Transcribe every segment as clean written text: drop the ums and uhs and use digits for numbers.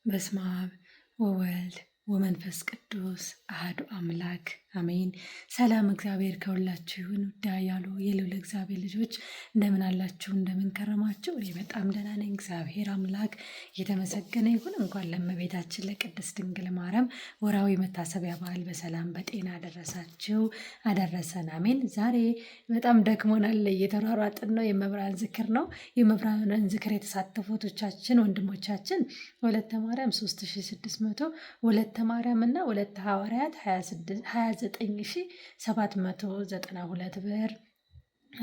በስመ አብ ወወልድ ወመንፈስ ቅዱስ አሐዱ አምላክ አሜን። ሰላም እግዚአብሔር ከሁላችሁ ይሁን። ውድ ያሉ የልዑል እግዚአብሔር ልጆች እንደምን አላችሁ? እንደምን ከረማችሁ? እኔ በጣም ደህና ነኝ። እግዚአብሔር አምላክ የተመሰገነ ይሁን። እንኳን ለእመቤታችን ለቅድስት ድንግል ማርያም ወርሃዊ መታሰቢያ በዓል በሰላም በጤና አደረሳችሁ አደረሰን። አሜን። ዛሬ በጣም ደክሞናል፣ እየተሯሯጥን ነው። የመብርሃን ዝክር ነው። የመብርሃንን ዝክር የተሳተፉ እህቶቻችን ወንድሞቻችን ወለተ ማርያም 3600 ወለተ ማርያም እና ወለተ ሐዋርያት 29792 ብር፣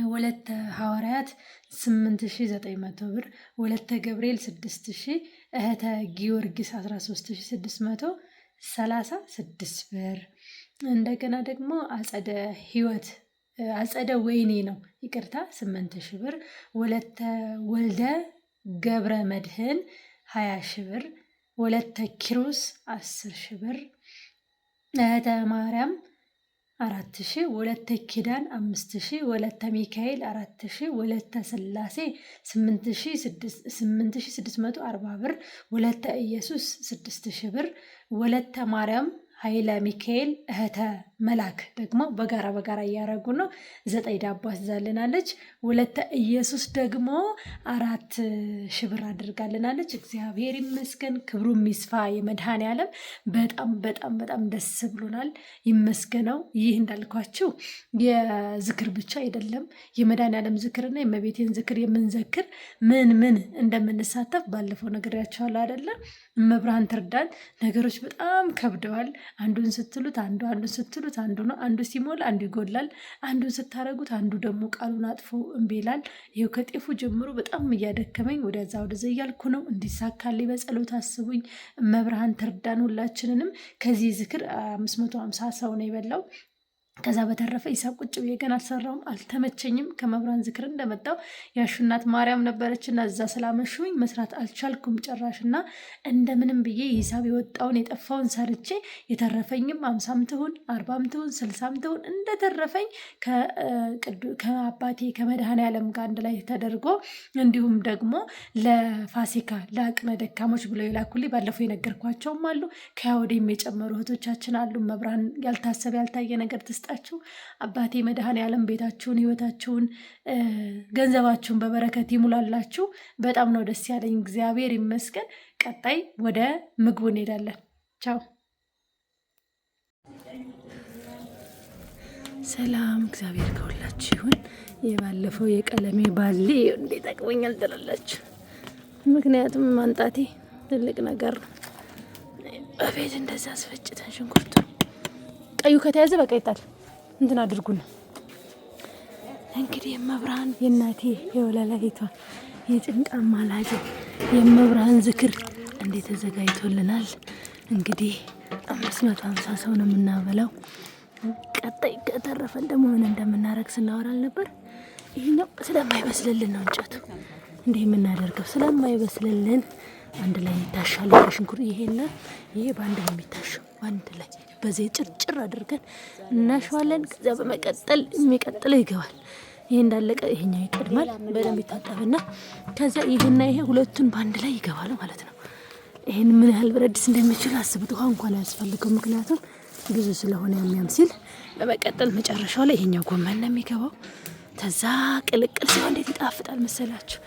ወለተ ሐዋርያት 8900 ብር፣ ወለተ ገብርኤል 6000፣ እህተ ጊዮርጊስ 13636 ብር። እንደገና ደግሞ አጸደ ሕይወት አጸደ ወይኔ ነው ይቅርታ 8000 ብር፣ ወለተ ወልደ ገብረ መድህን 20,000 ብር፣ ወለተ ኪሮስ 10,000 ብር፣ እህተ ማርያም 4,000፣ ወለተ ኪዳን 5,000፣ ወለተ ሚካኤል 4,000፣ ወለተ ስላሴ 8640 ብር፣ ወለተ ኢየሱስ 6,000 ብር፣ ወለተ ማርያም ኃይለ ሚካኤል እህተ መላክ ደግሞ በጋራ እያደረጉ ነው 9 ዳቦ አስዛልናለች። ወለተ ኢየሱስ ደግሞ 4,000 ብር አድርጋልናለች። እግዚአብሔር ይመስገን፣ ክብሩ ይስፋ የመድኃኔዓለም። በጣም ደስ ብሎናል። ይመስገነው። ይህ እንዳልኳችሁ የዝክር ብቻ አይደለም፣ የመድኃኔዓለም ዝክርና የእመቤቴን ዝክር የምንዘክር ምን እንደምንሳተፍ ባለፈው ነግሬያችኋለሁ አይደለም። እመብርሃን ትርዳን። ነገሮች በጣም ከብደዋል። አንዱን ስትሉት አንዱን ስትሉት አንዱ ነው። አንዱ ሲሞላ አንዱ ይጎላል። አንዱን ስታረጉት አንዱ ደግሞ ቃሉን አጥፎ እምቢ ይላል። ይኸው ከጤፉ ጀምሮ በጣም እያደከመኝ ወደዛ እያልኩ ነው። እንዲሳካልኝ በጸሎት አስቡኝ። እመብርሃን ትርዳን ሁላችንንም። ከዚህ ዝክር 550 ሰው ነው የበላው። ከዛ በተረፈ ሂሳብ ቁጭ ብዬ ገና አልሰራውም፣ አልተመቸኝም። ከመብርሃን ዝክር እንደመጣው ያሹናት ማርያም ነበረችና እዛ ስላመሹኝ መስራት አልቻልኩም ጭራሽና እንደምንም ብዬ ሂሳብ የወጣውን የጠፋውን ሰርቼ የተረፈኝም 50ም ትሁን 40ም ትሁን 60ም ትሁን እንደተረፈኝ ከአባቴ ከመድኃኔዓለም ጋር አንድ ላይ ተደርጎ እንዲሁም ደግሞ ለፋሲካ ለአቅመ ደካሞች ብለው የላኩልኝ ባለፈው የነገርኳቸውም አሉ። ከያወዴም የጨመሩ እህቶቻችን አሉ። መብርሃን ያልታሰበ ያልታየ ነገር ጣችሁ አባቴ መድኃኔዓለም ቤታችሁን፣ ህይወታችሁን፣ ገንዘባችሁን በበረከት ይሙላላችሁ። በጣም ነው ደስ ያለኝ። እግዚአብሔር ይመስገን። ቀጣይ ወደ ምግቡ እንሄዳለን። ቻው። ሰላም፣ እግዚአብሔር ከሁላችሁ ይሁን። የባለፈው የቀለሜ ባሌ እንዴት ጠቅሞኛል ትላላችሁ። ምክንያቱም ማንጣቴ ትልቅ ነገር ነው። በቤት እንደዛ አስፈጭተን ሽንኩርቱ ቀዩ ከተያዘ በቃ ይጣል እንትን አድርጉና እንግዲህ የመብርሃን የእናቴ የወላላይቷ የጭንቃ ማላጅ የመብርሃን ዝክር እንዴት ተዘጋጅቶልናል። እንግዲህ 550 ሰው ነው የምናበላው። ቀጣይ ከተረፈን ደግሞ ምን እንደምናረግ ስናወራል ነበር። ይሄኛው ስለማይበስልልን ነው እንጨቱ እንዴ የምናደርገው ስለማይበስልልን አንድ ላይ ይታሻል። ሽንኩርት ይሄና ይሄ ባንድ ነው የሚታሸው። አንድ ላይ በዚህ ጭርጭር አድርገን እናሸዋለን። ከዛ በመቀጠል የሚቀጥለው ይገባል። ይሄ እንዳለቀ ይሄኛው ይቀድማል። በደንብ ይታጠብና ከዛ ይሄና ይሄ ሁለቱን ባንድ ላይ ይገባል ማለት ነው። ይሄን ምን ያህል ብረድስ እንደሚችል አስቡት። ውሃ እንኳን አያስፈልገው፣ ምክንያቱም ብዙ ስለሆነ የሚያም ሲል። በመቀጠል መጨረሻው ላይ ይሄኛው ጎመን ነው የሚገባው። ከዛ ቅልቅል ሲሆን እንዴት ይጣፍጣል መሰላችሁ።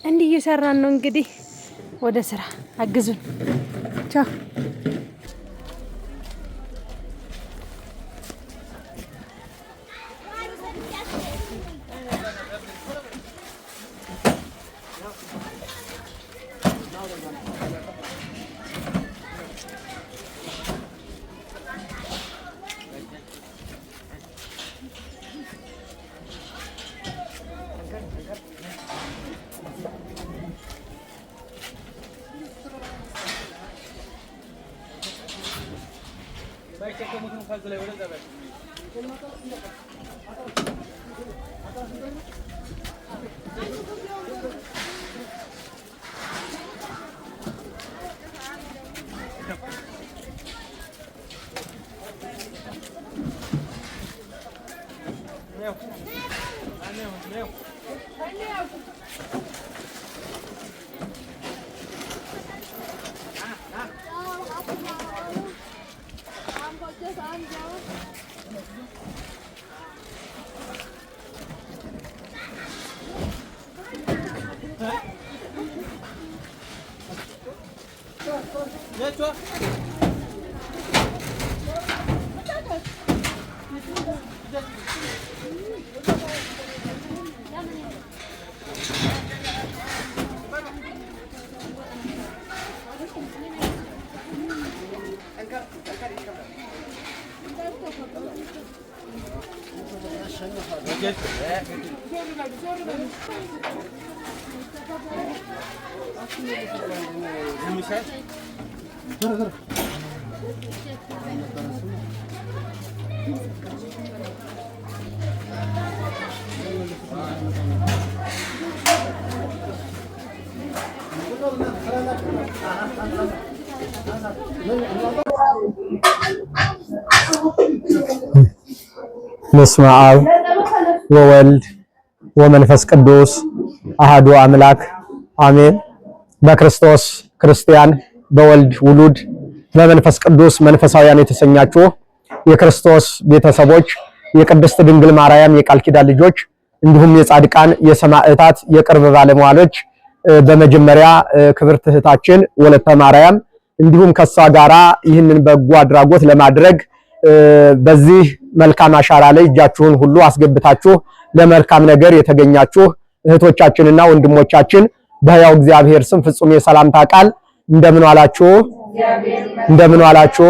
እንዲህ እየሰራን ነው እንግዲህ። ወደ ስራ አግዙን። ቻው። በስመ አብ ወወልድ ወመንፈስ ቅዱስ አሐዱ አምላክ አሜን። በክርስቶስ ክርስቲያን በወልድ ውሉድ በመንፈስ ቅዱስ መንፈሳውያን የተሰኛችሁ የክርስቶስ ቤተሰቦች የቅድስት ድንግል ማርያም የቃል ኪዳን ልጆች እንዲሁም የጻድቃን የሰማዕታት የቅርብ ባለሟሎች በመጀመሪያ ክብርት እህታችን ወለተ ማርያም እንዲሁም ከሷ ጋራ ይህንን በጎ አድራጎት ለማድረግ በዚህ መልካም አሻራ ላይ እጃችሁን ሁሉ አስገብታችሁ ለመልካም ነገር የተገኛችሁ እህቶቻችንና ወንድሞቻችን በሕያው እግዚአብሔር ስም ፍጹም የሰላምታ ቃል እንደምን ዋላችሁ? እንደምን ዋላችሁ?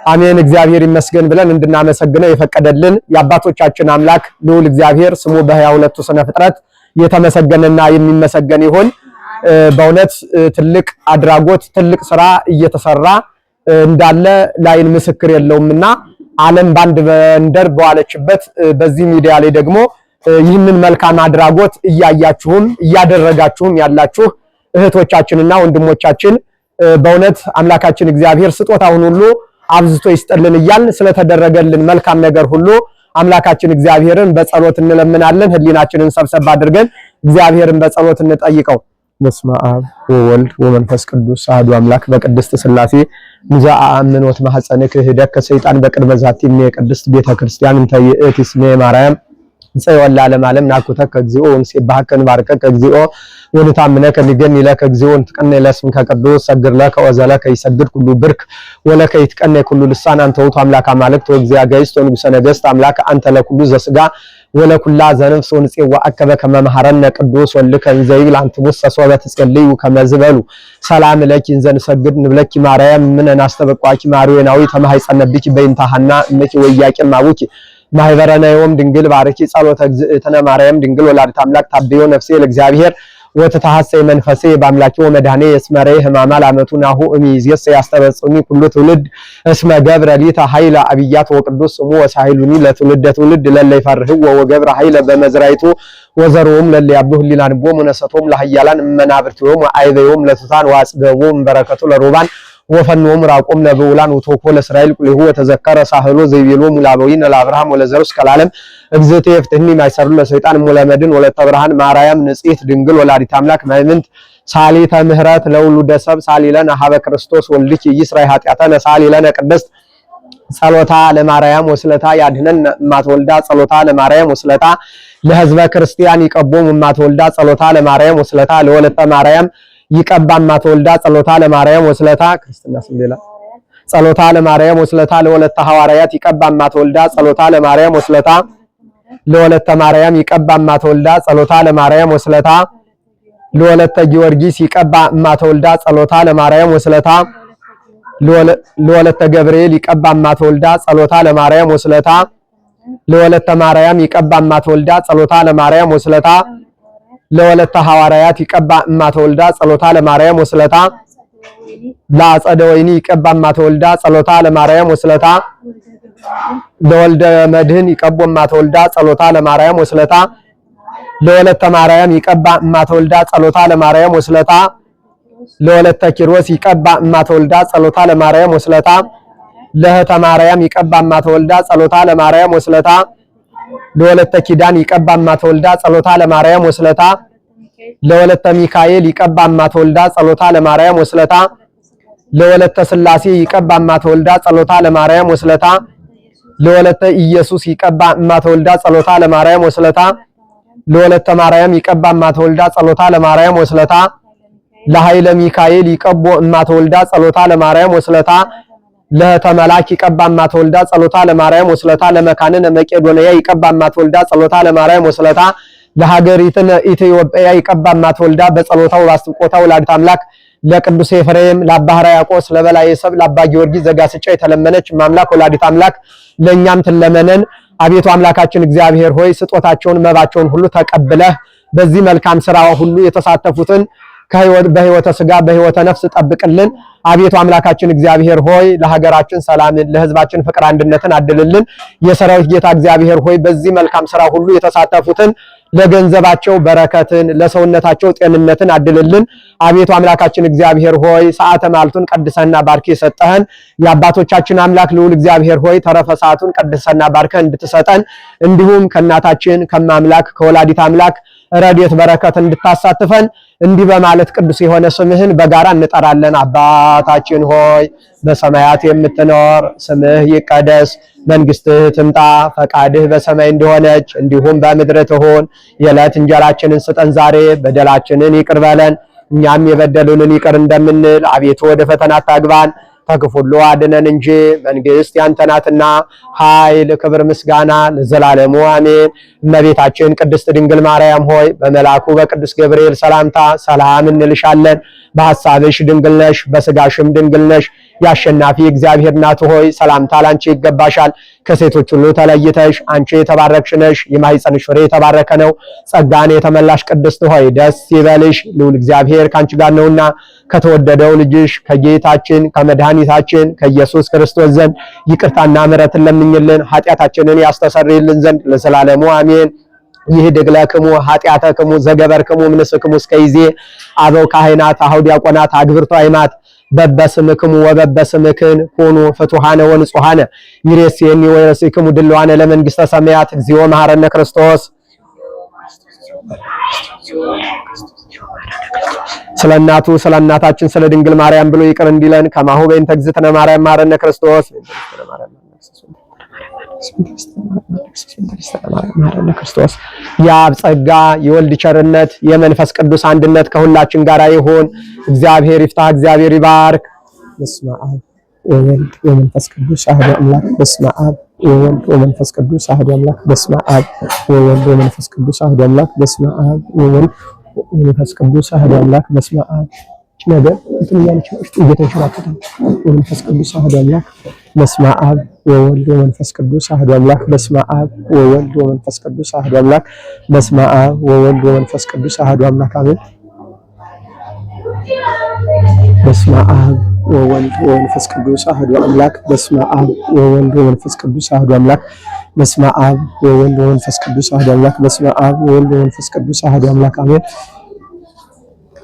አሜን። እግዚአብሔር ይመስገን ብለን እንድናመሰግነው የፈቀደልን የአባቶቻችን አምላክ ልዑል እግዚአብሔር ስሙ በሕያው ሁለቱ ስነ ፍጥረት የተመሰገነና የሚመሰገን ይሁን። በእውነት ትልቅ አድራጎት ትልቅ ስራ እየተሰራ እንዳለ ላይን ምስክር የለውምና ዓለም ባንድ በንደር በዋለችበት በዚህ ሚዲያ ላይ ደግሞ ይህንን መልካም አድራጎት እያያችሁም እያደረጋችሁም ያላችሁ እህቶቻችንና ወንድሞቻችን በእውነት አምላካችን እግዚአብሔር ስጦታውን ሁሉ አብዝቶ ይስጥልን እያልን ስለተደረገልን መልካም ነገር ሁሉ አምላካችን እግዚአብሔርን በጸሎት እንለምናለን። ህሊናችንን ሰብሰብ አድርገን እግዚአብሔርን በጸሎት እንጠይቀው። በስመ አብ ወወልድ ወመንፈስ ቅዱስ አሐዱ አምላክ በቅድስት ሥላሴ ንዘአ አምኖት ማኅፀንክ ህደከ ሰይጣን በቅድመ ዛቲ ቅድስት ቤተ ክርስቲያን እንተ ይእቲ ስሜ ማርያም ጽዮን ለዓለም ዓለም ናኩተከ እግዚኦ ወንሴባከ ንባርከከ እግዚኦ ወንታምነከ ንገኒ ለከ እግዚኦ ወንትቀነይ ለስምከ ቅዱስ ሰግር ለከ ወዘለከ ይሰግድ ኩሉ ብርክ ወለከ ይትቀነይ ኩሉ ልሳን አንተ ውእቱ አምላከ አማልክት ወእግዚአ ጋይስት ወንጉሰ ነገሥት አምላክ አንተ ለኩሉ ዘሥጋ ወለኩላ ዘነፍስ ወንጽዋ አከበ ከመ መሐረነ ቅዱስ ወልከ እንዘይብል አንትሙስ ሰሶበ ትጸልዩ ከመ ዝበሉ ሰላም ለኪ እንዘንሰግድ ንብለኪ ማርያም ምን ናስተበቋኪ ማርያናዊ ተማህፀነብኪ በእንታሃና እምኪ ወያቂም አቡኪ ማህበረና ዮም ድንግል ባረኪ ጸሎተ እግዝእትነ ማርያም ድንግል ወላዲተ አምላክ ታብዮ ነፍሴ ለእግዚአብሔር ወተታሐሰይ መንፈሴ በአምላኪ ወመድኃኔ የስመሬ ህማማ ላመቱ ናሁ እምይእዜሰ ያስተበጽኒ ኩሉ ትውልድ እስመ ገብረ ሊተ ኃይለ አብያት ወቅዱስ ስሙ ወሳሂሉኒ ለትውልደ ትውልድ ለለ ይፈርህዎ ወገብረ ኃይለ በመዝራይቱ ወዘሮም ለለ ያብሁ ሊላንቦም ወነሰቶም ለኃያላን መናብርቲዮም አይበዮም ለትታን ወአጽገቦም በረከቱ ለሩባን ወፈኖም ራቆም ለበውላን ወተኮ ለእስራኤል ቁልሁ ወተዘከረ ሳህሎ ዘይቤሎ ሙላበዊን ለአብርሃም ወለዘሩስ ከላለም እግዝእቴ ይፍትህኒ ማይሰሩ ለሰይጣን ሙለመድን ወለተ ብርሃን ማርያም ንጽሕት ድንግል ወላዲተ አምላክ ማይምንት ሳሊተ ምህረት ለውሉደ ሰብ ሳሊለነ ሀበ ክርስቶስ ወልድኪ ይስራይ ኃጢአተነ ሳሊለነ ቅድስት ጸሎታ ለማርያም ወስለታ ያድነን ማትወልዳ ጸሎታ ለማርያም ወስለታ ለህዝበ ክርስቲያን ይቀቦም ማትወልዳ ጸሎታ ለማርያም ወስለታ ለወለተ ማርያም ይቀባማ ተወልዳ ጸሎታ ለማርያም ወስለታ ክርስትና ስምሌላ ጸሎታ ለማርያም ወስለታ ለወለተ ሐዋርያት ይቀባማ ተወልዳ ጸሎታ ለማርያም ወስለታ ለወለተ ማርያም ይቀባማ ተወልዳ ጸሎታ ለማርያም ወስለታ ለወለተ ጊዮርጊስ ይቀባማ ተወልዳ ጸሎታ ለማርያም ወስለታ ለወለተ ገብርኤል ይቀባማ ተወልዳ ጸሎታ ለማርያም ወስለታ ለወለተ ማርያም ይቀባማ ተወልዳ ጸሎታ ለማርያም ወስለታ ለወለተ ሐዋርያት ይቀባ እማ ተወልዳ ጸሎታ ለማርያም ወስለታ ለአጸደ ወይኒ ይቀባ እማ ተወልዳ ጸሎታ ለማርያም ወስለታ ለወልደ መድህን ይቀቦ እማ ተወልዳ ጸሎታ ለማርያም ወስለታ ለወለተ ማርያም ይቀባ እማ ተወልዳ ጸሎታ ለማርያም ወስለታ ለወለተ ኪሮስ ይቀባ እማ ተወልዳ ጸሎታ ለማርያም ወስለታ ለህተ ማርያም ይቀባ እማ ተወልዳ ጸሎታ ለማርያም ወስለታ ለወለተ ኪዳን ይቀባማ ተወልዳ ጸሎታ ለማርያም ወስለታ ለወለተ ሚካኤል ይቀባማ ተወልዳ ጸሎታ ለማርያም ወስለታ ለወለተ ስላሴ ይቀባማ ተወልዳ ጸሎታ ለማርያም ወስለታ ለወለተ ኢየሱስ ይቀባማ ተወልዳ ጸሎታ ለማርያም ወስለታ ለወለተ ማርያም ይቀባማ ተወልዳ ጸሎታ ለማርያም ወስለታ ለኃይለ ሚካኤል ይቀቦ እማተ ወልዳ ጸሎታ ለማርያም ወስለታ ለተመላክ ይቀባ እማተ ወልዳ ጸሎታ ለማርያም ወስለታ ለመካነነ መቄዶንያ ይቀባ እማተ ወልዳ ጸሎታ ለማርያም ወስለታ ለሀገሪቱን ኢትዮጵያ ይቀባ እማተ ወልዳ በጸሎታው ባስቆታ ወላዲተ አምላክ ለቅዱስ ኤፍሬም ለአባ ሕርያቆስ ለበላይ ሰብ ለአባ ጊዮርጊስ ዘጋስጫ የተለመነች ማምላክ ወላዲተ አምላክ ለኛም ትለመነን። አቤቱ አምላካችን እግዚአብሔር ሆይ ስጦታቸውን መባቸውን ሁሉ ተቀብለህ በዚህ መልካም ስራ ሁሉ የተሳተፉትን በህይወተ ስጋ በህይወተ ነፍስ ጠብቅልን። አቤቱ አምላካችን እግዚአብሔር ሆይ ለሀገራችን ሰላምን ለህዝባችን ፍቅር አንድነትን አድልልን። የሰራዊት ጌታ እግዚአብሔር ሆይ በዚህ መልካም ስራ ሁሉ የተሳተፉትን ለገንዘባቸው በረከትን ለሰውነታቸው ጤንነትን አድልልን። አቤቱ አምላካችን እግዚአብሔር ሆይ ሰዓተ ማልቱን ቀድሰና ባርከ የሰጠህን የአባቶቻችን አምላክ ልዑል እግዚአብሔር ሆይ ተረፈ ሰዓቱን ቀድሰና ባርከ እንድትሰጠን እንዲሁም ከእናታችን ከማምላክ ከወላዲት አምላክ ረድኤት በረከት እንድታሳትፈን እንዲህ በማለት ቅዱስ የሆነ ስምህን በጋራ እንጠራለን። አባታችን ሆይ በሰማያት የምትኖር ስምህ ይቀደስ፣ መንግስትህ ትምጣ፣ ፈቃድህ በሰማይ እንደሆነች እንዲሁም በምድር ትሁን። የዕለት እንጀራችንን ስጠን ዛሬ፣ በደላችንን ይቅር በለን እኛም የበደሉንን ይቅር እንደምንል፣ አቤቱ ወደ ፈተና አታግባን ከክፉ ሁሉ አድነን እንጂ መንግስት ያንተ ናትና ኃይል፣ ክብር፣ ምስጋና ለዘላለሙ አሜን። እመቤታችን ቅድስት ድንግል ማርያም ሆይ በመልአኩ በቅዱስ ገብርኤል ሰላምታ ሰላም እንልሻለን። በሐሳብሽ ድንግል ነሽ፣ በስጋሽም ድንግል ነሽ። የአሸናፊ እግዚአብሔር እናት ሆይ ሰላምታ ላንቺ ይገባሻል። ከሴቶች ሁሉ ተለይተሽ አንቺ የተባረክሽ ነሽ፣ የማኅፀንሽ ፍሬ የተባረከ ነው። ጸጋን የተመላሽ ቅድስት ሆይ ደስ ይበልሽ፣ ልዑል እግዚአብሔር ካንቺ ጋር ነውና ከተወደደው ልጅሽ ከጌታችን ከመድኃኒታችን ከኢየሱስ ክርስቶስ ዘንድ ይቅርታና ምሕረትን ለምኝልን ኃጢአታችንን ያስተሰርይልን ዘንድ ለዘላለሙ አሜን። ይህ ድግለክሙ ኃጢአተክሙ ዘገበርክሙ ምንስክሙ እስከይዜ አበው ካህናት አኀው ዲያቆናት አግብርቱ አይማት በበስምክሙ ወበበስምክን ኩኑ ፍቱሃነ ወንጹሃነ ይሬስየኒ ወይረሲክሙ ድልዋነ ለመንግሥተ ሰማያት እግዚኦ መሐረነ ክርስቶስ። ስለ እናቱ ስለ እናታችን ስለ ድንግል ማርያም ብሎ ይቅር እንዲለን ከማሁ በእንተ እግዝእትነ ማርያም መሐረነ ክርስቶስ። መሐረነ ክርስቶስ። የአብ ጸጋ የወልድ ቸርነት የመንፈስ ቅዱስ አንድነት ከሁላችን ጋር ይሁን። እግዚአብሔር ይፍታህ፣ እግዚአብሔር ይባርክ። በስመ አብ ወወልድ ወመንፈስ ቅዱስ አሐዱ አምላክ። በስመ አብ ወወልድ ወመንፈስ ቅዱስ አሐዱ አምላክ። በስመ አብ ወወልድ ወመንፈስ ቅዱስ አሐዱ አምላክ። በስመ አብ ወወልድ ወመንፈስ ቅዱስ አሐዱ አምላክ። በስመ አብ ነገር እንትን ያለች ነው እየተንሸራተተ ወመንፈስ ቅዱስ አሐዱ አምላክ። በስመ አብ ወወልድ ወመንፈስ ቅዱስ አሐዱ አምላክ። በስመ አብ ወወልድ ወመንፈስ ቅዱስ አሐዱ አምላክ። በስመ አብ ወወልድ ወመንፈስ ቅዱስ አሐዱ አምላክ አሜን። በስመ አብ ወወልድ ወመንፈስ ቅዱስ አሐዱ አምላክ። በስመ አብ ወወልድ ወመንፈስ ቅዱስ አሐዱ አምላክ። በስመ አብ ወወልድ ወመንፈስ ቅዱስ አሐዱ አምላክ። በስመ አብ ወወልድ ወመንፈስ ቅዱስ አሐዱ አምላክ አሜን።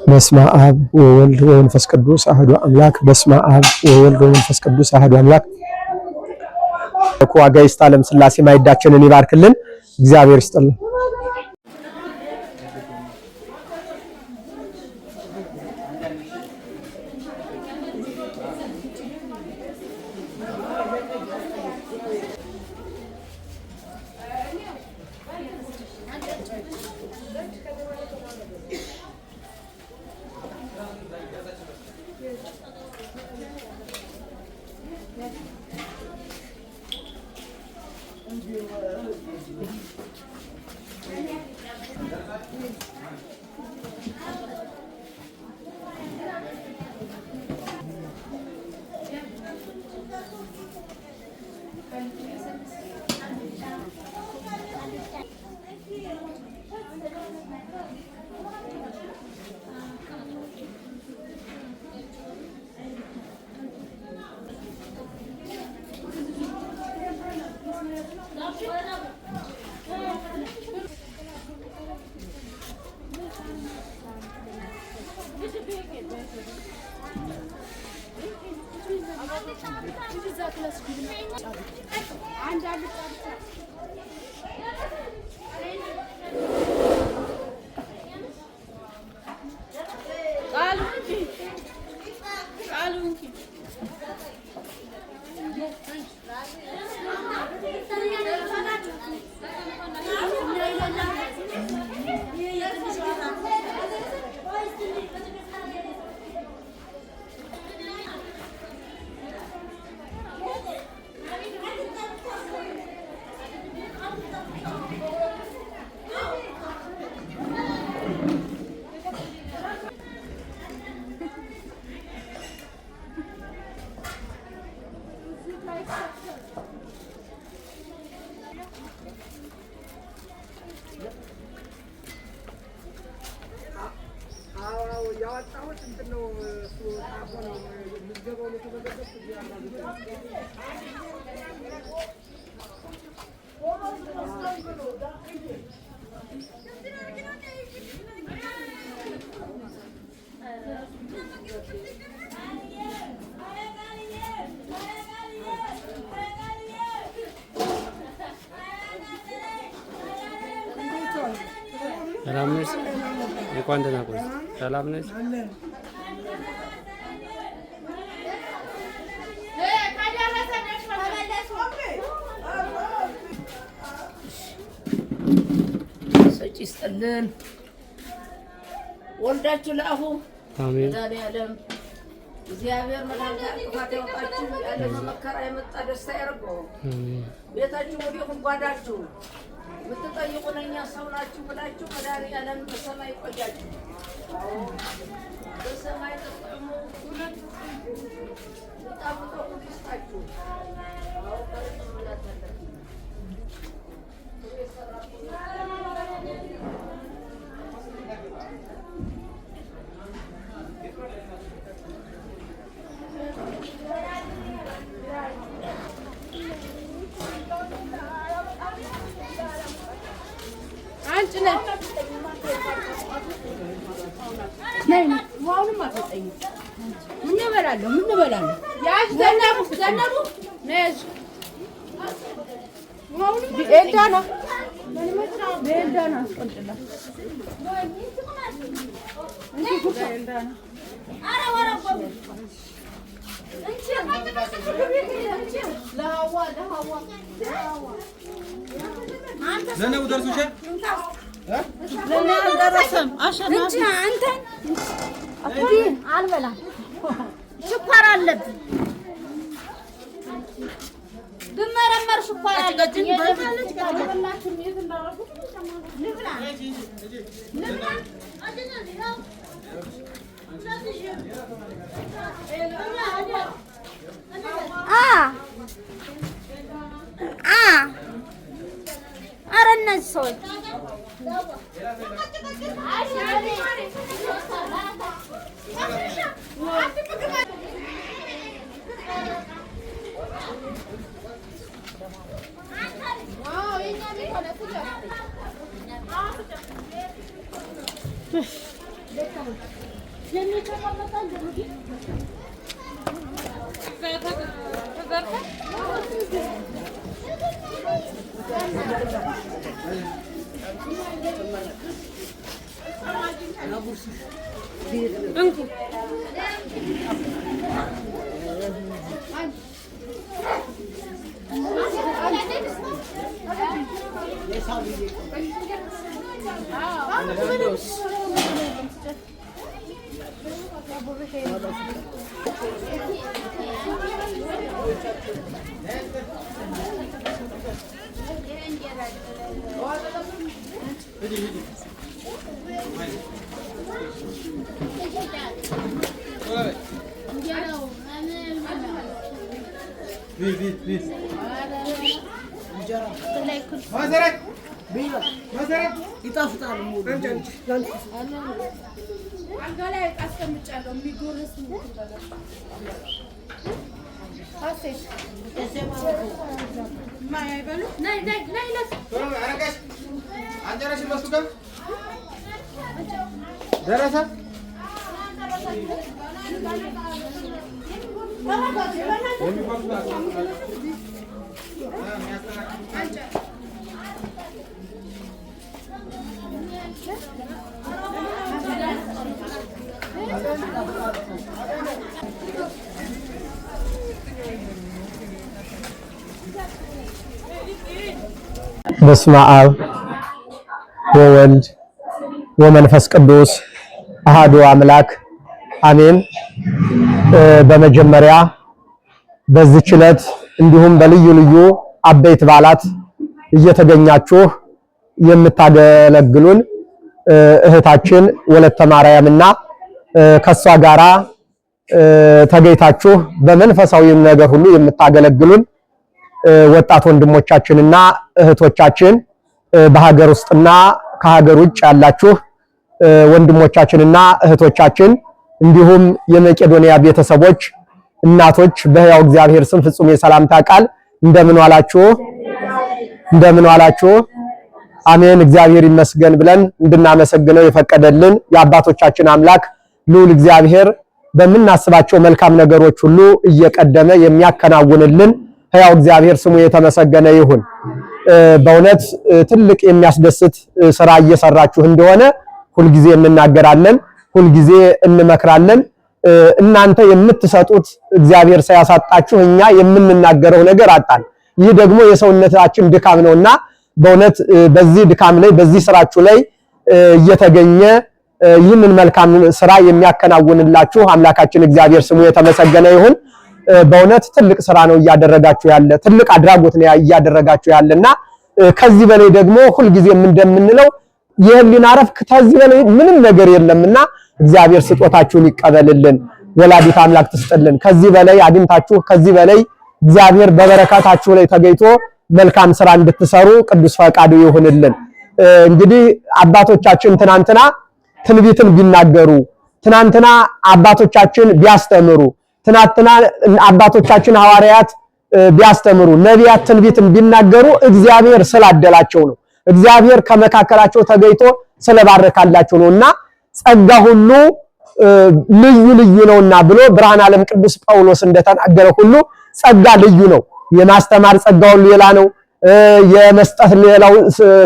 በስመ አብ ወወልድ ወመንፈስ ቅዱስ አሐዱ አምላክ። በስመ አብ ወወልድ ወመንፈስ ቅዱስ አሐዱ አምላክ። አጋዕዝተ ዓለም ሥላሴ ማዕዳችንን ይባርክልን፣ እግዚአብሔር ይስጥልን። ሰላም ነሽ? እንኳን ደህና ቆይ። ሰላም ነሽ? ሰጪ ይስጥልን። ወልዳችሁ ለአሁ አሜን። መድኃኒዓለም እግዚአብሔር መድኃኒዓለም ጥፋት ያውጣችሁ። ያለ መከራ የመጣ ደስታ ያርገው። ቤታችሁ ወዲሁ ጓዳችሁ የምትጠይቁን እኛ ሰው ናችሁ ብላችሁ መድኃኒዓለም በሰማይ ቆያችሁ። በሰማይ ተጠሙ ሁለት ጣፍጠው ይስጣችሁ። አንቺ ነሽ ነይ ዋውንም አትጠይኝ። ምን እበላለሁ ያሽ ዘነቡ ነይ ዋውንም ኤልዳና አስቆንጥላ ኤልዳና አረ ወረቆ እንቺ ለሐዋ ዘነቡ ደርሶሻል? ለኔ አልደረሰም። አሸናፊ አንተ አልበላም፣ ስኳር አለብኝ። ብመረመር ስኳር አለብኝ። ኧረ እነዚህ ሰዎች ይጣፍጣል። አልጋ ላይ አስቀምጫለሁ የሚጎረስ ደረሰ በስመ አብ ወወልድ ወመንፈስ ቅዱስ አሐዱ አምላክ አሜን። በመጀመሪያ በዚህች ዕለት እንዲሁም በልዩ ልዩ አበይት በዓላት እየተገኛችሁ የምታገለግሉን እህታችን ወለተ ማርያምና ከሷ ጋራ ተገኝታችሁ በመንፈሳዊ ነገር ሁሉ የምታገለግሉን ወጣት ወንድሞቻችንና እህቶቻችን በሀገር ውስጥና ከሀገር ውጭ ያላችሁ ወንድሞቻችንና እህቶቻችን እንዲሁም የመቄዶንያ ቤተሰቦች እናቶች በሕያው እግዚአብሔር ስም ፍጹም የሰላምታ ቃል እንደምን ዋላችሁ? እንደምን ዋላችሁ? አሜን። እግዚአብሔር ይመስገን ብለን እንድናመሰግነው የፈቀደልን የአባቶቻችን አምላክ ልዑል እግዚአብሔር በምናስባቸው መልካም ነገሮች ሁሉ እየቀደመ የሚያከናውንልን ሕያው እግዚአብሔር ስሙ የተመሰገነ ይሁን። በእውነት ትልቅ የሚያስደስት ስራ እየሰራችሁ እንደሆነ ሁልጊዜ እንናገራለን፣ ሁልጊዜ እንመክራለን። እናንተ የምትሰጡት እግዚአብሔር ሳያሳጣችሁ እኛ የምንናገረው ነገር አጣን። ይህ ደግሞ የሰውነታችን ድካም ነውና በእውነት በዚህ ድካም ላይ በዚህ ስራችሁ ላይ እየተገኘ ይህንን መልካም ስራ የሚያከናውንላችሁ አምላካችን እግዚአብሔር ስሙ የተመሰገነ ይሁን። በእውነት ትልቅ ስራ ነው እያደረጋችሁ ያለ፣ ትልቅ አድራጎት ነው እያደረጋችሁ ያለና ከዚህ በላይ ደግሞ ሁልጊዜም እንደምንለው የህሊና ረፍት ከዚህ በላይ ምንም ነገር የለምና እግዚአብሔር ስጦታችሁን ይቀበልልን፣ ወላዲተ አምላክ ትስጥልን። ከዚህ በላይ አግኝታችሁ ከዚህ በላይ እግዚአብሔር በበረከታችሁ ላይ ተገኝቶ መልካም ስራ እንድትሰሩ ቅዱስ ፈቃዱ ይሁንልን። እንግዲህ አባቶቻችን ትናንትና ትንቢትን ቢናገሩ፣ ትናንትና አባቶቻችን ቢያስተምሩ፣ ትናንትና አባቶቻችን ሐዋርያት ቢያስተምሩ፣ ነቢያት ትንቢትን ቢናገሩ እግዚአብሔር ስላደላቸው ነው። እግዚአብሔር ከመካከላቸው ተገኝቶ ስለባረካላቸው ነውና ጸጋ ሁሉ ልዩ ልዩ ነውና ብሎ ብርሃነ ዓለም ቅዱስ ጳውሎስ እንደተናገረ ሁሉ ጸጋ ልዩ ነው። የማስተማር ጸጋው ሌላ ነው። የመስጠት ሌላው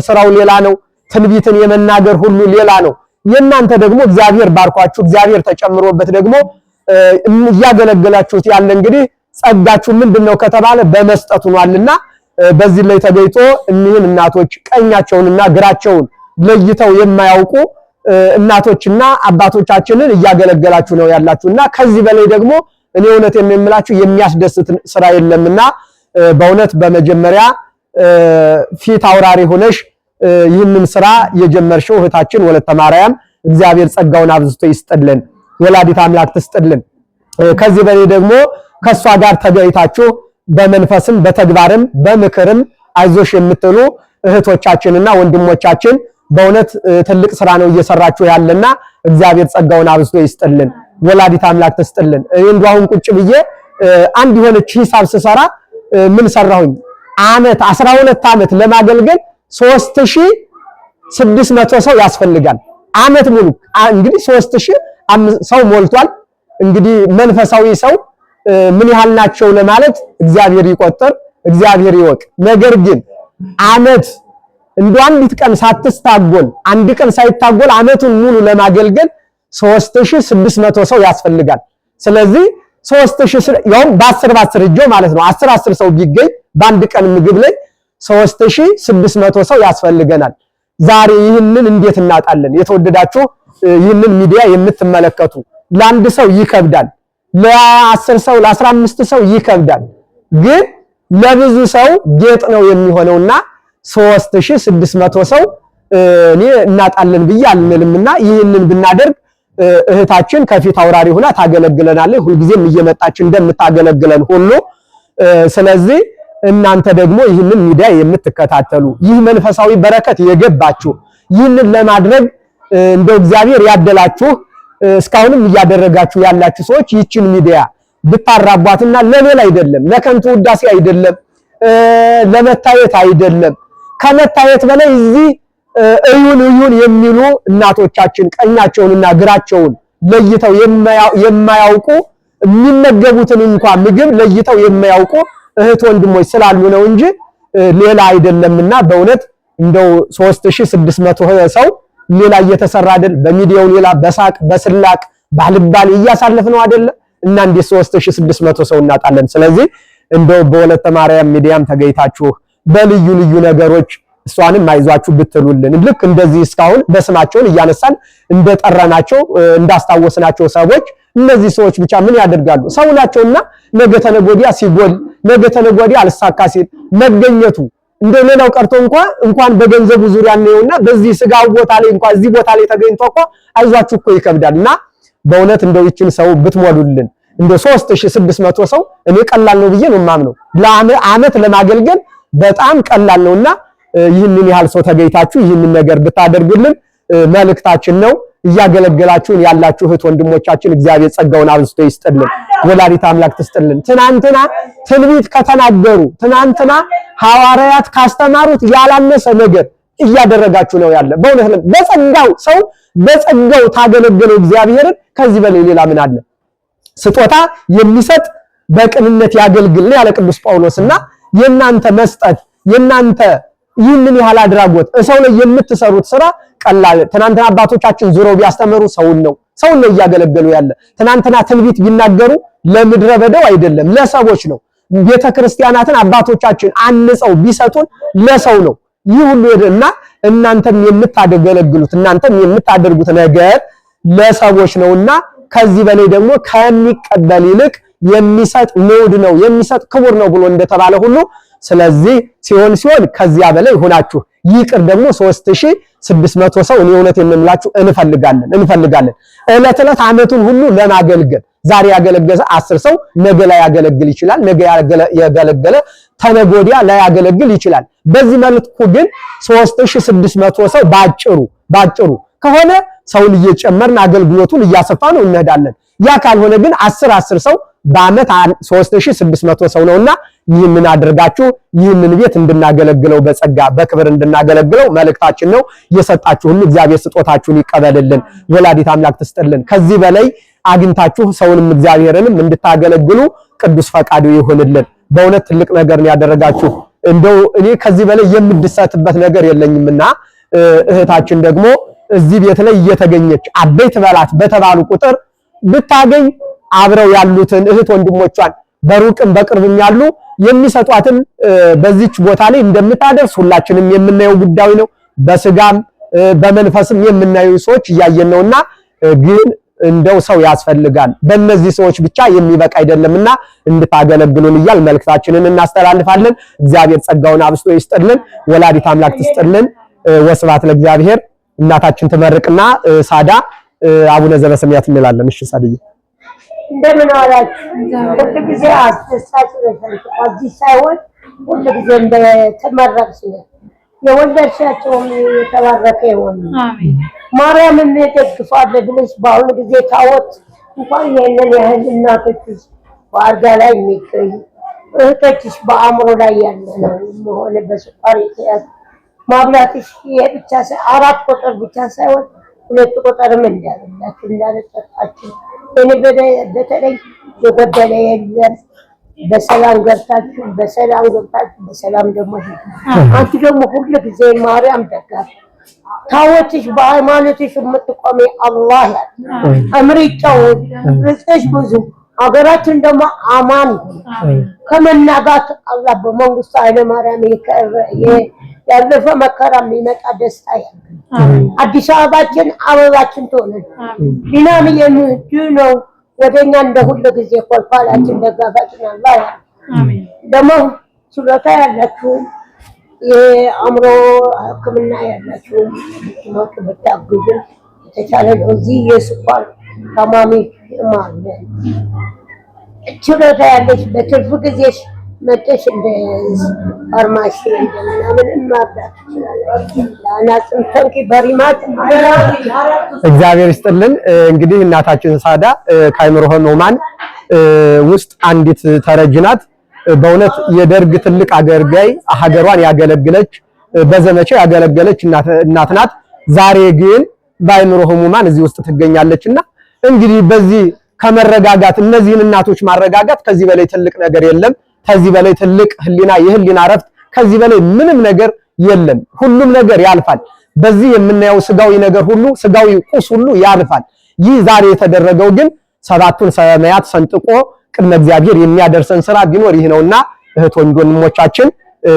ስራው ሌላ ነው። ትንቢትን የመናገር ሁሉ ሌላ ነው። የእናንተ ደግሞ እግዚአብሔር ባርኳችሁ እግዚአብሔር ተጨምሮበት ደግሞ እያገለገላችሁት ያለ እንግዲህ ጸጋችሁ ምንድነው ከተባለ በመስጠቱ ነውና በዚህ ላይ ተገይቶ እኒህን እናቶች ቀኛቸውንና ግራቸውን ለይተው የማያውቁ እናቶችና አባቶቻችንን እያገለገላችሁ ነው ያላችሁና ከዚህ በላይ ደግሞ እኔ እውነቴን የምላችሁ የሚያስደስት ስራ የለምና በእውነት በመጀመሪያ ፊት አውራሪ ሆነሽ ይህንን ስራ የጀመርሽው እህታችን ወለተ ማርያም እግዚአብሔር ጸጋውን አብዝቶ ይስጥልን፣ ወላዲተ አምላክ ትስጥልን። ከዚህ በላይ ደግሞ ከሷ ጋር ተገይታችሁ በመንፈስም በተግባርም በምክርም አይዞሽ የምትሉ እህቶቻችንና ወንድሞቻችን በእውነት ትልቅ ስራ ነው እየሰራችሁ ያለና እግዚአብሔር ጸጋውን አብዝቶ ይስጥልን፣ ወላዲተ አምላክ ትስጥልን። እንደው አሁን ቁጭ ብዬ አንድ የሆነች ሂሳብ ስሰራ ምን ሰራሁኝ? አመት 12 አመት ለማገልገል 3600 ሰው ያስፈልጋል። አመት ሙሉ እንግዲህ 3000 ሰው ሞልቷል። እንግዲህ መንፈሳዊ ሰው ምን ያህል ናቸው ለማለት እግዚአብሔር ይቆጥር፣ እግዚአብሔር ይወቅ። ነገር ግን አመት እንደው አንዲት ቀን ሳትስታጎል አንድ ቀን ሳይታጎል አመቱን ሙሉ ለማገልገል 3600 ሰው ያስፈልጋል። ስለዚህ 3000 ያውም በ10 እጆ ማለት ነው 10 ሰው ቢገኝ በአንድ ቀን ምግብ ላይ 3600 ሰው ያስፈልገናል። ዛሬ ይህንን እንዴት እናጣለን? የተወደዳችሁ ይህንን ሚዲያ የምትመለከቱ ለአንድ ሰው ይከብዳል፣ ለ10 ሰው ለ15 ሰው ይከብዳል። ግን ለብዙ ሰው ጌጥ ነው የሚሆነውና 3600 ሰው እኔ እናጣለን ብዬ አልልምና ይህንን ብናደርግ እህታችን ከፊት አውራሪ ሆና ታገለግለናለች፣ ሁልጊዜም እየመጣች እንደምታገለግለን ሁሉ። ስለዚህ እናንተ ደግሞ ይህንን ሚዲያ የምትከታተሉ ይህ መንፈሳዊ በረከት የገባችሁ ይህንን ለማድረግ እንደው እግዚአብሔር ያደላችሁ እስካሁንም እያደረጋችሁ ያላችሁ ሰዎች ይህችን ሚዲያ ብታራቧትና ለሌላ አይደለም፣ ለከንቱ ውዳሴ አይደለም፣ ለመታየት አይደለም። ከመታየት በላይ እዚህ እዩን የሚሉ እናቶቻችን ቀኛቸውንና ግራቸውን ለይተው የማያውቁ የሚመገቡትን እንኳን ምግብ ለይተው የማያውቁ እህት ወንድሞች ስላሉ ነው እንጂ ሌላ አይደለምና በእውነት እንደው 3600 ሰው ሌላ እየተሰራ አይደል? በሚዲያው ሌላ በሳቅ በስላቅ ባልባል እያሳለፍ ነው አይደል? እና እንደ 3600 ሰው እናጣለን። ስለዚህ እንደው በወለተ ማርያም ሚዲያም ተገይታችሁ በልዩ ልዩ ነገሮች እሷንም አይዟችሁ ብትሉልን ልክ እንደዚህ እስካሁን በስማቸውን እያነሳን እንደጠራናቸው እንዳስታወስናቸው ሰዎች እነዚህ ሰዎች ብቻ ምን ያደርጋሉ? ሰው ናቸውና ነገ ተነገ ወዲያ ሲጎል ነገ ተነገ ወዲያ አልሳካ ሲል መገኘቱ እንደሌላው ቀርቶ እንኳን በገንዘቡ ዙሪያ ነውና በዚህ ስጋው ቦታ ላይ እንኳን እዚህ ቦታ ላይ ተገኝቶ አይዟችሁ እኮ ይከብዳልና በእውነት እንደው ይችን ሰው ብትሞሉልን እንደው 3600 ሰው እኔ ቀላል ነው ብዬ ነው የማምነው። ለአመት ለማገልገል በጣም ቀላል ነውና ይህንን ያህል ሰው ተገይታችሁ ይህንን ነገር ብታደርጉልን መልእክታችን ነው። እያገለገላችሁን ያላችሁ እህት ወንድሞቻችን እግዚአብሔር ጸጋውን አብዝቶ ይስጥልን። ወላዲተ አምላክ ትስጥልን። ትናንትና ትንቢት ከተናገሩ ትናንትና ሐዋርያት ካስተማሩት ያላነሰ ነገር እያደረጋችሁ ነው ያለ። በእውነት በጸጋው ሰው በጸጋው ታገለገለው እግዚአብሔርን ከዚህ በላይ ሌላ ምን አለ? ስጦታ የሚሰጥ በቅንነት ያገልግል ያለ ቅዱስ ጳውሎስና የናንተ መስጠት የናንተ ይህንን ያህል አድራጎት ሰው ላይ የምትሰሩት ስራ ቀላል። ትናንትና አባቶቻችን ዙረው ቢያስተምሩ ሰውን ነው እያገለገሉ ያለ። ትናንትና ትንቢት ቢናገሩ ለምድረ በዳው አይደለም ለሰዎች ነው። ቤተክርስቲያናትን አባቶቻችን አንጸው ቢሰጡን ለሰው ነው። ይህ ሁሉ እና እናንተም የምታገለግሉት እናንተም የምታደርጉት ነገር ለሰዎች ነውና ከዚህ በላይ ደግሞ ከሚቀበል ይልቅ የሚሰጥ ንዑድ ነው የሚሰጥ ክቡር ነው ብሎ እንደተባለ ሁሉ ስለዚህ ሲሆን ከዚያ በላይ ሆናችሁ ይቅር ደግሞ 3600 ሰው እኔ እውነት የምምላችሁ እንፈልጋለን ዕለት ዓመቱን ሁሉ ለማገልገል ዛሬ ያገለገለ 10 ሰው ነገ ላይ ያገለግል ይችላል። ነገ ያገለገለ ተነገ ወዲያ ላይ ያገለግል ይችላል። በዚህ መልኩ ግን 3600 ሰው ባጭሩ ከሆነ ሰውን እየጨመርን አገልግሎቱን እያሰፋ ነው እንሄዳለን። ያ ካልሆነ ግን 10 ሰው በአመት 3600 ሰው ነውና ይህንን አድርጋችሁ ይህንን ቤት እንድናገለግለው በጸጋ በክብር እንድናገለግለው መልእክታችን ነው። የሰጣችሁ ሁሉ እግዚአብሔር ስጦታችሁን ይቀበልልን። ወላዲተ አምላክ ትስጥልን። ከዚህ በላይ አግኝታችሁ ሰውንም እግዚአብሔርንም እንድታገለግሉ ቅዱስ ፈቃዱ ይሁንልን። በእውነት ትልቅ ነገር ነው ያደረጋችሁ። እንደው እኔ ከዚህ በላይ የምድሰትበት ነገር የለኝምና እህታችን ደግሞ እዚህ ቤት ላይ እየተገኘች አበይት በላት በተባሉ ቁጥር ብታገኝ አብረው ያሉትን እህት ወንድሞቿን በሩቅም በቅርብም ያሉ የሚሰጧትን በዚች ቦታ ላይ እንደምታደርስ ሁላችንም የምናየው ጉዳይ ነው። በስጋም በመንፈስም የምናየው ሰዎች እያየን ነውና ግን እንደው ሰው ያስፈልጋል። በእነዚህ ሰዎች ብቻ የሚበቃ አይደለምና እንድታገለግሉን እያል መልእክታችንን እናስተላልፋለን። እግዚአብሔር ጸጋውን አብስቶ ይስጥልን። ወላዲተ አምላክ ትስጥልን። ወስብሐት ለእግዚአብሔር። እናታችን ትመርቅና ሳዳ አቡነ ዘበሰማያት እንላለን። እሺ ሳድዬ እንደምን አላችሁ? ሁልጊዜ አስደሳች ነበር። እዚህ ሳይሆን ሁልጊዜ እንደተመረቅሽ ነው የወለድሻቸውም የተባረከ ይሁን። አሜን። ማርያምን ደግፋለሁ ብለሽ በአሁኑ ጊዜ ታወት እንኳን ይሄንን ያህል እናቶችሽ በአልጋ ላይ የሚገኙ እህቶችሽ በአእምሮ ላይ ያለ ነው መሆን በስኳር የተያዘ ማብላትሽ ይሄ ብቻ አራት ቁጥር ብቻ ሳይሆን ሁለት ቁጥርም እንዳለላችሁ እንዳለጠጣችሁ እኔ በተለይ የጎደለ የለም። በሰላም ገብታችሁ በሰላም ደግሞ አንቺ ደግሞ ሁሉ ጊዜ ማርያም ደጋፊ ታወትሽ በሃይማኖትሽ የምትቆሚ አላህ ያለ አምሪጫው ርዝቅሽ ብዙ ሀገራችን ደግሞ አማን ከመናጋት አላህ በመንግስቱ ኃይለ ማርያም ያለፈ መከራ የሚመጣ ደስታ ያለ አዲስ አበባችን አበባችን ትሆነ ዲናም የምዱ ነው ወደኛ እንደ ሁሉ ጊዜ ኮልፋላችን ደጋፋችን አላህ ያ አሜን። ደግሞ ችሎታ ያላችሁ የአእምሮ ሕክምና ያላችሁ ትሞት ብታግዙ የተቻለ ነው። እዚህ የስኳር ታማሚ ማለት ችሎታ ያለሽ በትርፍ ጊዜሽ መጥተሽ እንደ ፋርማሲ እንደምናምን ማርዳት እግዚአብሔር ይስጥልን። እንግዲህ እናታችን ሳዳ ከአእምሮ ሕሙማን ውስጥ አንዲት ተረጂ ናት። በእውነት የደርግ ትልቅ አገልጋይ ሀገሯን ያገለግለች በዘመቻ ያገለገለች እናት ናት። ዛሬ ግን በአእምሮ ሕሙማን እዚህ ውስጥ ትገኛለችና እንግዲህ በዚህ ከመረጋጋት እነዚህን እናቶች ማረጋጋት ከዚህ በላይ ትልቅ ነገር የለም። ከዚህ በላይ ትልቅ የህሊና ረፍት ከዚህ በላይ ምንም ነገር የለም። ሁሉም ነገር ያልፋል። በዚህ የምናየው ስጋዊ ነገር ሁሉ ስጋዊ ቁስ ሁሉ ያልፋል። ይህ ዛሬ የተደረገው ግን ሰባቱን ሰማያት ሰንጥቆ ቅድመ እግዚአብሔር የሚያደርሰን ስራ ቢኖር ይህ ነውና እህት ወንድሞቻችን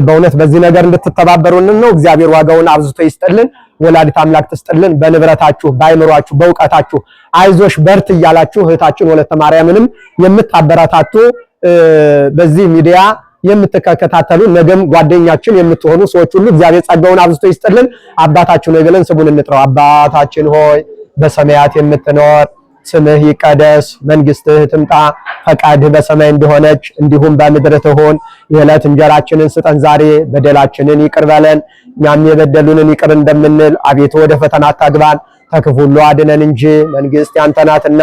በእውነት በዚህ ነገር እንድትተባበሩን ነው። እግዚአብሔር ዋጋውን አብዝቶ ይስጥልን። ወላዲተ አምላክ ትስጥልን። በንብረታችሁ በአይምሯችሁ በእውቀታችሁ አይዞሽ በርት እያላችሁ እህታችን ወለተ ማርያምንም የምታበረታቱ በዚህ ሚዲያ የምትከታተሉ ነገም ጓደኛችን የምትሆኑ ሰዎች ሁሉ እግዚአብሔር ጸጋውን አብዝቶ ይስጥልን። አባታችን ሆይ ብለን ስሙን እንጥራው። አባታችን ሆይ በሰማያት የምትኖር ስምህ ይቀደስ፣ መንግስትህ ትምጣ፣ ፈቃድህ በሰማይ እንደሆነች እንዲሁም በምድር ትሁን። የዕለት እንጀራችንን ስጠን ዛሬ፣ በደላችንን ይቅር በለን እኛም የበደሉንን ይቅር እንደምንል፣ አቤቱ ወደ ፈተና አታግባን ከክፉ ሁሉ አድነን እንጂ መንግስት ያንተ ናትና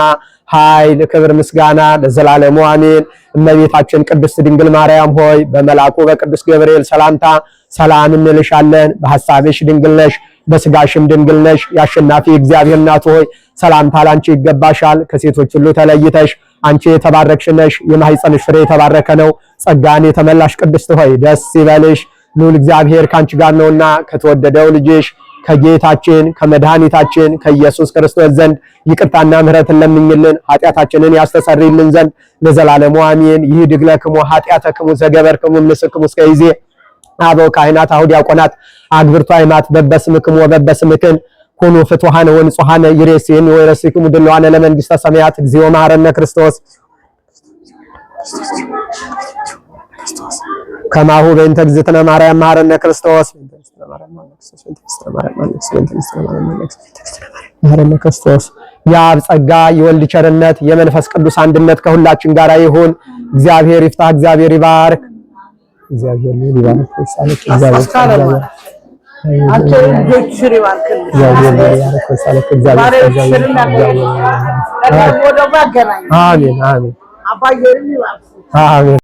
ኃይል፣ ክብር፣ ምስጋና ለዘላለሙ አሜን። እመቤታችን ቅድስት ድንግል ማርያም ሆይ በመልአኩ በቅዱስ ገብርኤል ሰላምታ ሰላም እንልሻለን። በሐሳብሽ ድንግል ነሽ፣ በስጋሽም ድንግል ነሽ። የአሸናፊ እግዚአብሔር እናት ሆይ ሰላምታ ላንቺ ይገባሻል። ከሴቶች ሁሉ ተለይተሽ አንቺ የተባረክሽ ነሽ፣ የማኅፀንሽ ፍሬ የተባረከ ነው። ጸጋን የተመላሽ ቅድስት ሆይ ደስ ይበልሽ፣ ልዑል እግዚአብሔር ካንቺ ጋር ነውና ከተወደደው ልጅሽ ከጌታችን ከመድኃኒታችን ከኢየሱስ ክርስቶስ ዘንድ ይቅርታና ምሕረትን ለምኝልን ኃጢአታችንን ያስተሰርይልን ዘንድ ለዘላለሙ አሜን። ይህ ድግለክሙ ኃጢአተክሙ ዘገበርክሙ እምንስክሙ እስከ ይዜ አበው ካህናት አሁን ዲያቆናት አግብርቱ አይማት በበስምክሙ ወበበስምክን ኩኑ ፍቱሃነ ወንጹሃነ ይሬሲን ወይረሲክሙ ድልዋነ ለመንግሥተ ሰማያት እግዚኦ መሐረነ ክርስቶስ ከማሁ በእንተ እግዝእትነ ማርያም መሐረነ ክርስቶስ መሐረነ ክርስቶስ። የአብ ጸጋ የወልድ ቸርነት የመንፈስ ቅዱስ አንድነት ከሁላችን ጋር ይሁን። እግዚአብሔር ይፍታ፣ እግዚአብሔር ይባርክ፣ እግዚአብሔር ይባርክ። አንተ ልጆች ሽሪ ባርክልኝ አሜን አሜን አሜን።